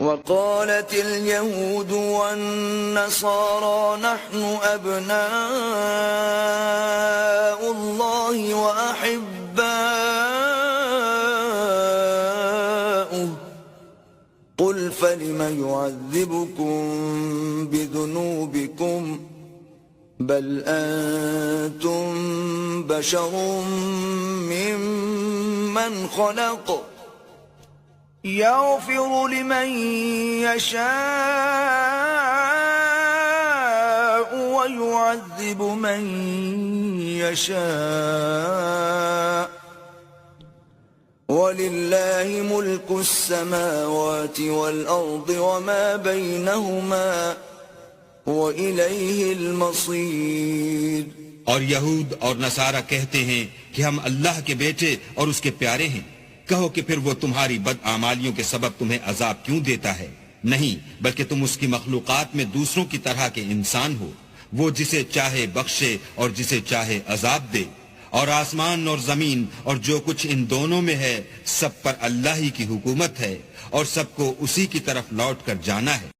वक़ालत अल-यहूद वन-नसारा नहनु अब्नाउल्लाहि व अहिब्बाउहु क़ुल फ़लिम युअज़्ज़िबुकुम बिज़ुनूबिकुम बल अंतुम बशरुम मिम्मन ख़लक़ यग़फ़िरु लिमन यशाअ व युअज़्ज़िबु मन यशाअ वलिल्लाहि मुल्कुस समावाति वल अर्दि वमा बैनहुमा व इलैहिल मसीर। और यहूद और नसारा कहते हैं कि हम अल्लाह के बेटे और उसके प्यारे हैं। कहो कि फिर वो तुम्हारी बदआमालियों के सबब तुम्हें अजाब क्यों देता है? नहीं, बल्कि तुम उसकी मखलूकात में दूसरों की तरह के इंसान हो। वो जिसे चाहे बख्शे और जिसे चाहे अजाब दे। और आसमान और जमीन और जो कुछ इन दोनों में है, सब पर अल्लाह ही की हुकूमत है और सबको उसी की तरफ लौट कर जाना है।